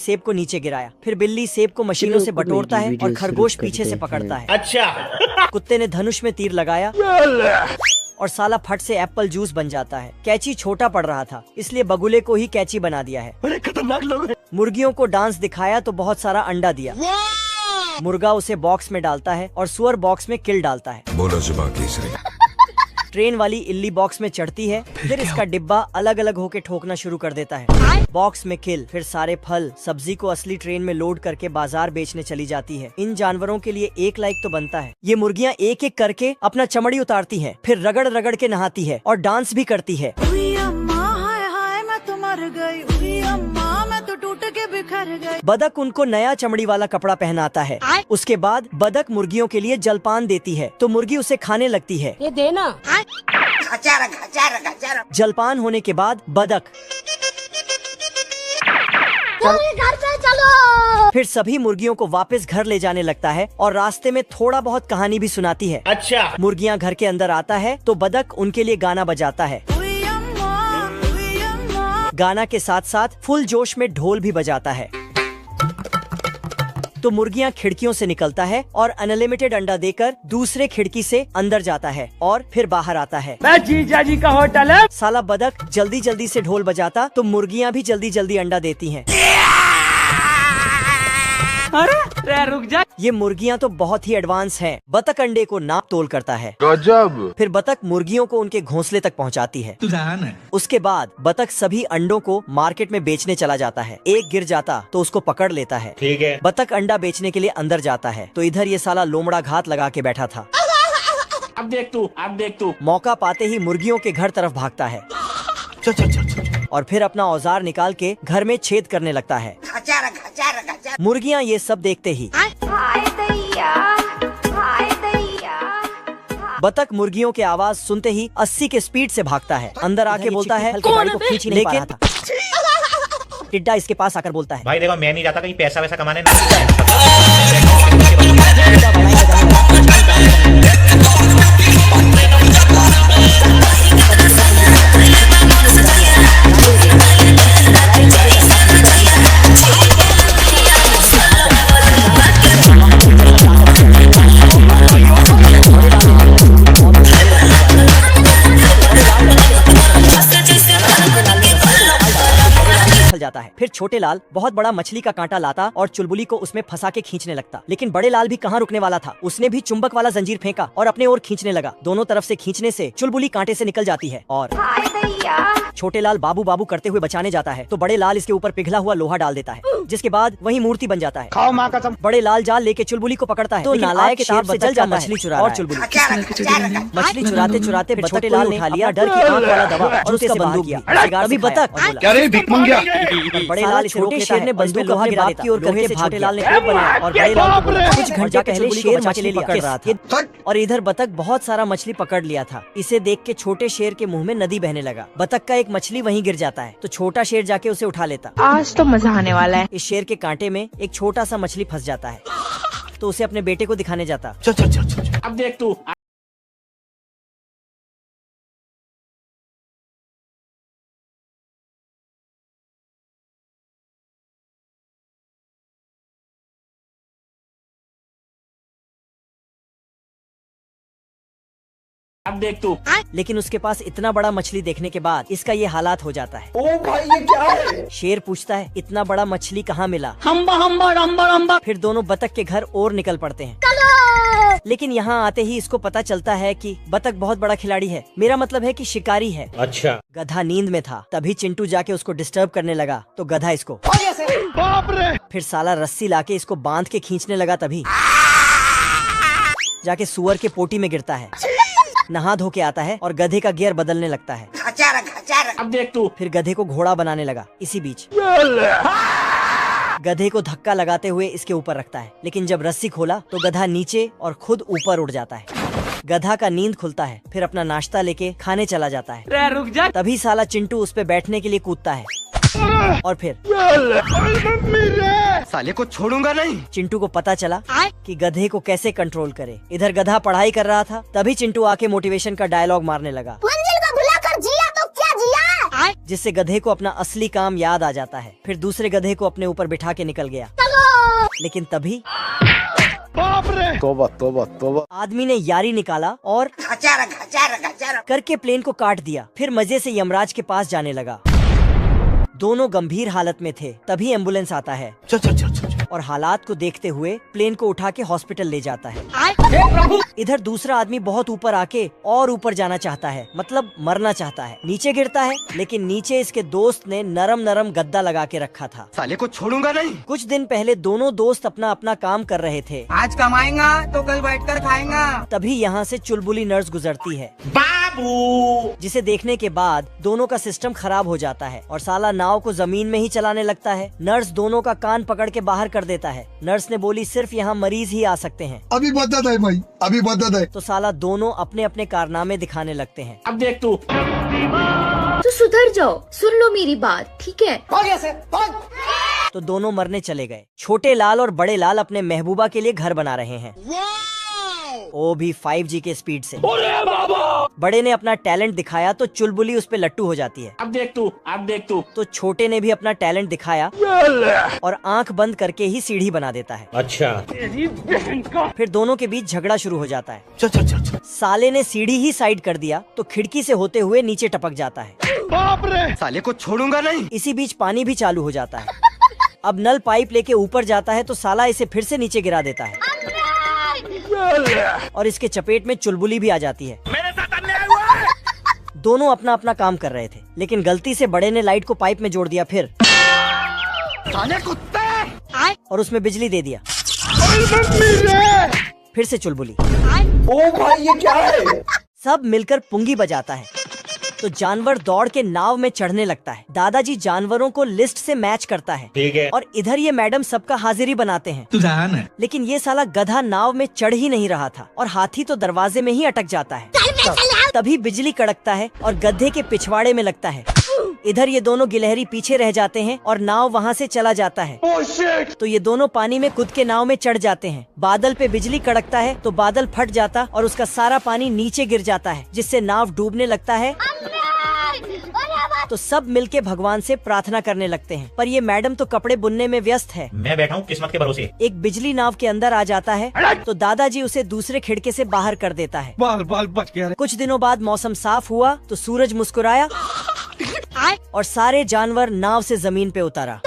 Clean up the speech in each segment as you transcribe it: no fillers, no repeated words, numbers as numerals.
सेब को नीचे गिराया। फिर बिल्ली सेब को मशीनों से बटोरता है और खरगोश पीछे से पकड़ता है। अच्छा। कुत्ते ने धनुष में तीर लगाया और साला फट से एप्पल जूस बन जाता है। कैची छोटा पड़ रहा था, इसलिए बगुले को ही कैची बना दिया है। बड़े खतरनाक लोग हैं। मुर्गियों को डांस दिखाया तो बहुत सारा अंडा दिया। मुर्गा उसे बॉक्स में डालता है और सुअर बॉक्स में किल डालता है। बोलो जुबान तीसरी। ट्रेन वाली इल्ली बॉक्स में चढ़ती है, फिर इसका डिब्बा अलग अलग होके ठोकना शुरू कर देता है। बॉक्स में किल, फिर सारे फल सब्जी को असली ट्रेन में लोड करके बाजार बेचने चली जाती है। इन जानवरों के लिए 1 लाइक तो बनता है। ये मुर्गियाँ एक एक करके अपना चमड़ी उतारती हैं, फिर रगड़ रगड़ के नहाती है और डांस भी करती है। बदक उनको नया चमड़ी वाला कपड़ा पहनाता है। उसके बाद बदक मुर्गियों के लिए जलपान देती है तो मुर्गी उसे खाने लगती है। ये देना। जलपान होने के बाद बदक घर पे चलो। फिर सभी मुर्गियों को वापस घर ले जाने लगता है और रास्ते में थोड़ा बहुत कहानी भी सुनाती है। अच्छा। मुर्गियाँ घर के अंदर आता है तो बदक उनके लिए गाना बजाता है। गाना के साथ साथ फुल जोश में ढोल भी बजाता है। तो मुर्गियाँ खिड़कियों से निकलता है और अनलिमिटेड अंडा देकर दूसरे खिड़की से अंदर जाता है और फिर बाहर आता है। मैं जीजा जी का होटल है। साला बदक जल्दी जल्दी से ढोल बजाता तो मुर्गियाँ भी जल्दी जल्दी अंडा देती हैं। अरे रुक जा। ये मुर्गियाँ तो बहुत ही एडवांस हैं। बतख अंडे को नाप तोल करता है। गजब। फिर बतख मुर्गियों को उनके घोंसले तक पहुँचाती है। उसके बाद बतख सभी अंडों को मार्केट में बेचने चला जाता है। एक गिर जाता तो उसको पकड़ लेता है। ठीक है। बतख अंडा बेचने के लिए अंदर जाता है तो इधर ये साला लोमड़ा घात लगा के बैठा था। अब देख तू। मौका पाते ही मुर्गियों के घर तरफ भागता है और फिर अपना औजार निकाल के घर में छेद करने लगता है। मुर्गियाँ ये सब देखते ही बतख मुर्गियों के आवाज सुनते ही 80 के स्पीड से भागता है। अंदर आके बोलता है गाड़ी को खींच नहीं पा रहा था। टिड्डा इसके पास आकर बोलता है, भाई देखो मैं नहीं जाता कहीं पैसा वैसा कमाने। जाता है। फिर छोटे लाल बहुत बड़ा मछली का कांटा लाता और चुलबुली को उसमें फंसा के खींचने लगता। लेकिन बड़े लाल भी कहाँ रुकने वाला था, उसने भी चुंबक वाला जंजीर फेंका और अपने ओर खींचने लगा। दोनों तरफ से खींचने से चुलबुली कांटे से निकल जाती है और छोटे लाल बाबू बाबू करते हुए बचाने जाता है तो बड़े लाल इसके ऊपर पिघला हुआ लोहा डाल देता है, जिसके बाद वही मूर्ति बन जाता है। खाओ माँ कसम। बड़े लाल जाल लेके चुलबुली को पकड़ता है तो नालायक किताब से जल जाता है। मछली चुरा और चुलबुली मछली चुराते चुराते छोटे लाल ने खा लिया डर की आंख वाला दवा और उसका बंदूक किया। अभी बतख बड़े लाल इसे रोक लेता है, बंदूक लोहा गिरा देता है और करके छोटे लाल ने खूब बनाया और बड़े लाल को बोला कुछ घंटे पहले शेर मछली पकड़ रहा था और इधर बतख बहुत सारा मछली पकड़ लिया था। इसे देख के छोटे शेर के मुंह में नदी बहने लगा। बतख का एक मछली वहीं गिर जाता है तो छोटा शेर जाके उसे उठा लेता। आज तो मजा आने वाला है। इस शेर के कांटे में एक छोटा सा मछली फंस जाता है तो उसे अपने बेटे को दिखाने जाता। चल। अब देख तू। अब देख तू। लेकिन उसके पास इतना बड़ा मछली देखने के बाद इसका ये हालात हो जाता है। ओ भाई ये क्या है? शेर पूछता है इतना बड़ा मछली कहाँ मिला? हम्बा। फिर दोनों बतख के घर और निकल पड़ते हैं। लेकिन यहाँ आते ही इसको पता चलता है कि बतख बहुत बड़ा खिलाड़ी है, मेरा मतलब है कि शिकारी है। अच्छा। गधा नींद में था, तभी चिंटू जाके उसको डिस्टर्ब करने लगा तो गधा इसको बाप रे। फिर साला रस्सी लाके इसको बांध के खींचने लगा, तभी जाके सुअर के पोटी में गिरता है। नहा धो के आता है और गधे का गियर बदलने लगता है। अब देख तू। फिर गधे को घोड़ा बनाने लगा। इसी बीच गधे को धक्का लगाते हुए इसके ऊपर रखता है, लेकिन जब रस्सी खोला तो गधा नीचे और खुद ऊपर उड़ जाता है। गधा का नींद खुलता है, फिर अपना नाश्ता लेके खाने चला जाता है। रुक जा। तभी साला चिंटू उस पे बैठने के लिए कूदता है और फिर साले को छोड़ूंगा नहीं। चिंटू को पता चला कि गधे को कैसे कंट्रोल करे। इधर गधा पढ़ाई कर रहा था, तभी चिंटू आके मोटिवेशन का डायलॉग मारने लगा। मंजिल को भुलाकर जिया तो क्या जिया? जिससे गधे को अपना असली काम याद आ जाता है। फिर दूसरे गधे को अपने ऊपर बिठा के निकल गया। लेकिन तभी तोबा तोबा तोबा। आदमी ने यारी निकाला और करके प्लेन को काट दिया। फिर मजे से यमराज के पास जाने लगा। दोनों गंभीर हालत में थे। तभी एम्बुलेंस आता है और हालात को देखते हुए प्लेन को उठा के हॉस्पिटल ले जाता है। इधर दूसरा आदमी बहुत ऊपर आके और ऊपर जाना चाहता है, मतलब मरना चाहता है। नीचे गिरता है, लेकिन नीचे इसके दोस्त ने नरम नरम गद्दा लगा के रखा था। साले को छोड़ूंगा नहीं। कुछ दिन पहले दोनों दोस्त अपना अपना काम कर रहे थे। आज कमाएगा तो कल बैठकर खाएगा। तभी यहाँ से चुलबुली नर्स गुजरती है, जिसे देखने के बाद दोनों का सिस्टम खराब हो जाता है और साला नाव को जमीन में ही चलाने लगता है। नर्स दोनों का कान पकड़ के बाहर कर देता है। नर्स ने बोली सिर्फ यहाँ मरीज ही आ सकते हैं। अभी बदत है भाई, अभी बदत है। तो साला दोनों अपने अपने कारनामे दिखाने लगते हैं। अब देख तू। तो सुधर जाओ, सुन लो मेरी बात, ठीक है? तो दोनों मरने चले गए। छोटे लाल और बड़े लाल अपने महबूबा के लिए घर बना रहे हैं, वो भी 5G के स्पीड से। बड़े ने अपना टैलेंट दिखाया तो चुलबुली उस पे लट्टू हो जाती है। अब देख तू, अब देख तू। तो छोटे ने भी अपना टैलेंट दिखाया और आंख बंद करके ही सीढ़ी बना देता है। अच्छा। फिर दोनों के बीच झगड़ा शुरू हो जाता है। साले ने सीढ़ी ही साइड कर दिया तो खिड़की से होते हुए नीचे टपक जाता है। बाप रे। साले को छोड़ूंगा नहीं। इसी बीच पानी भी चालू हो जाता है। अब नल पाइप लेके ऊपर जाता है तो साला इसे फिर से नीचे गिरा देता है और इसके चपेट में चुलबुली भी आ जाती है। मेरे साथ अन्याय हुआ है। दोनों अपना अपना काम कर रहे थे, लेकिन गलती से बड़े ने लाइट को पाइप में जोड़ दिया। फिर साले कुत्ते। और उसमें बिजली दे दिया। फिर से चुलबुली। ओ भाई ये क्या है? सब मिलकर पुंगी बजाता है तो जानवर दौड़ के नाव में चढ़ने लगता है। दादाजी जानवरों को लिस्ट से मैच करता है। ठीक है। और इधर ये मैडम सबका हाजिरी बनाते हैं। लेकिन ये साला गधा नाव में चढ़ ही नहीं रहा था और हाथी तो दरवाजे में ही अटक जाता है। तभी बिजली कड़कता है और गधे के पिछवाड़े में लगता है। इधर ये दोनों गिलहरी पीछे रह जाते हैं और नाव वहाँ से चला जाता है। तो ये दोनों पानी में कूद के नाव में चढ़ जाते हैं। बादल पे बिजली कड़कता है तो बादल फट जाता और उसका सारा पानी नीचे गिर जाता है, जिससे नाव डूबने लगता है। तो सब मिलके भगवान से प्रार्थना करने लगते हैं, पर ये मैडम तो कपड़े बुनने में व्यस्त है। मैं बैठा हूँ किस्मत के भरोसे। एक बिजली नाव के अंदर आ जाता है तो दादाजी उसे दूसरे खिड़के से बाहर कर देता है। बाल बाल बच गया। कुछ दिनों बाद मौसम साफ हुआ तो सूरज मुस्कुराया और सारे जानवर नाव से जमीन पे उतारा।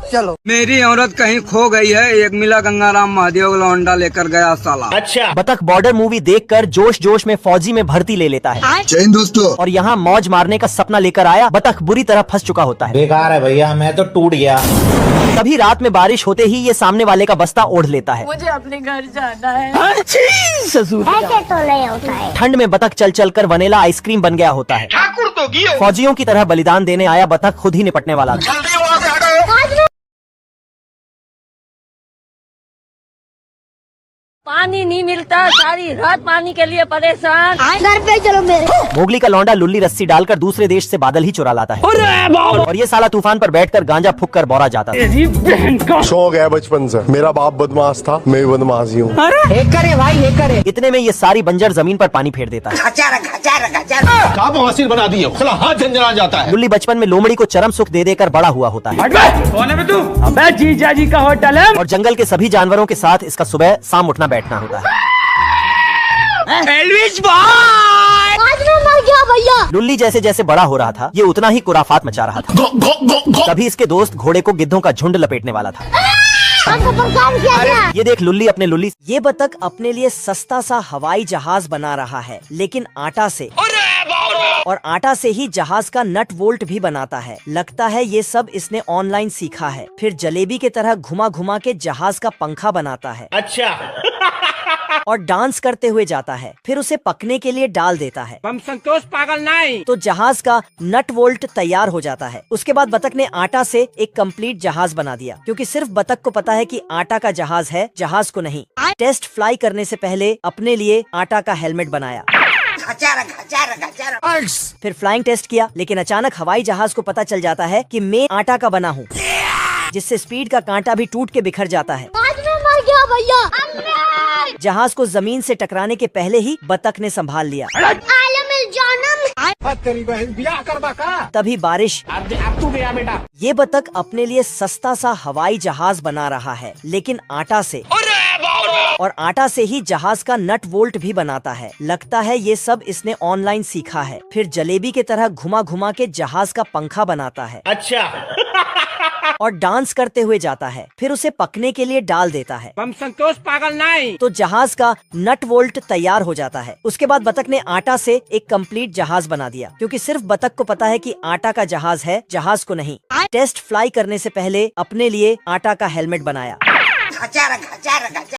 चलो। मेरी औरत कहीं खो गई है, एक मिला गंगाराम महादेव लौंडा लेकर गया साला। अच्छा। बतख बॉर्डर मूवी देखकर जोश जोश में फौजी में भर्ती ले लेता है। जय हिंद दोस्तों। और यहाँ मौज मारने का सपना लेकर आया बतख बुरी तरह फंस चुका होता है। बेकार है भैया, मैं तो टूट गया। तभी रात में बारिश होते ही ये सामने वाले का बस्ता ओढ़ लेता है। मुझे अपने घर जाना है। ऐसे तो नहीं होता है। ठंड में बतख चल चल कर वनीला आइसक्रीम बन गया होता है। ठाकुर तो गियो। फौजियों की तरह बलिदान देने आया बतख खुद ही निपटने वाला था। पानी नहीं मिलता, सारी रात पानी के लिए परेशान। घर पे चलो मेरे। मोगली का लौंडा लुल्ली रस्सी डालकर दूसरे देश से बादल ही चुरा लाता है और ये साला तूफान पर बैठकर गांजा फूक कर बौरा जाता था। शौक है बचपन से, मेरा बाप बदमाश था, मैं भी बदमाश ही हूँ। इतने में ये सारी बंजर जमीन पर पानी फेर देता है। क्या बवासीर बना दिए, साला हाथ झंझना जाता है। लुल्ली बचपन में लोमड़ी को चरम सुख दे देकर बड़ा हुआ होता है। कौन है तू? अबे जीजा जी का होटल है। और जंगल के सभी जानवरों के साथ इसका सुबह शाम उठना बैठना होता है। एल्विस भाई। आज मैं मर गया भैया। लुल्ली जैसे जैसे बड़ा हो रहा था ये उतना ही कुराफात मचा रहा था। तभी इसके दोस्त घोड़े को गिद्धों का झुंड लपेटने वाला था। हमको परेशान किया गया। ये देख लुल्ली अपने लुल्ली। ये बतख अपने लिए सस्ता सा हवाई जहाज बना रहा है, लेकिन आटा से। और आटा से ही जहाज का नट वोल्ट भी बनाता है। लगता है ये सब इसने ऑनलाइन सीखा है। फिर जलेबी की तरह घुमा घुमा के जहाज का पंखा बनाता है। अच्छा। और डांस करते हुए जाता है। फिर उसे पकने के लिए डाल देता है। हम संतोष पागल नहीं। तो जहाज का नट वोल्ट तैयार हो जाता है। उसके बाद बतख ने आटा से एक कंप्लीट जहाज बना दिया, क्योंकि सिर्फ बतख को पता है कि आटा का जहाज है, जहाज को नहीं। टेस्ट फ्लाई करने से पहले अपने लिए आटा का हेलमेट बनाया। फिर फ्लाइंग टेस्ट किया, लेकिन अचानक हवाई जहाज को पता चल जाता है कि मैं आटा का बना हूँ, जिससे स्पीड का कांटा भी टूट के बिखर जाता है। आज मैं मर गया भैया। जहाज को जमीन से टकराने के पहले ही बतख ने संभाल लिया। आलम जानम। तेरी बहन बियाह करवा का तभी बारिश। अब तू गया बेटा। ये बतख अपने लिए सस्ता सा हवाई जहाज बना रहा है, लेकिन आटा से, और आटा से ही जहाज का नट वोल्ट भी बनाता है। लगता है ये सब इसने ऑनलाइन सीखा है। फिर जलेबी की तरह घुमा घुमा के जहाज का पंखा बनाता है। अच्छा। और डांस करते हुए जाता है। फिर उसे पकने के लिए डाल देता है। हम संतोष पागल नहीं। तो जहाज का नट वोल्ट तैयार हो जाता है। उसके बाद बतख ने आटा से एक कंप्लीट जहाज बना दिया, क्योंकि सिर्फ बतख को पता है कि आटा का जहाज है, जहाज को नहीं। टेस्ट फ्लाई करने से पहले अपने लिए आटा का हेलमेट बनाया।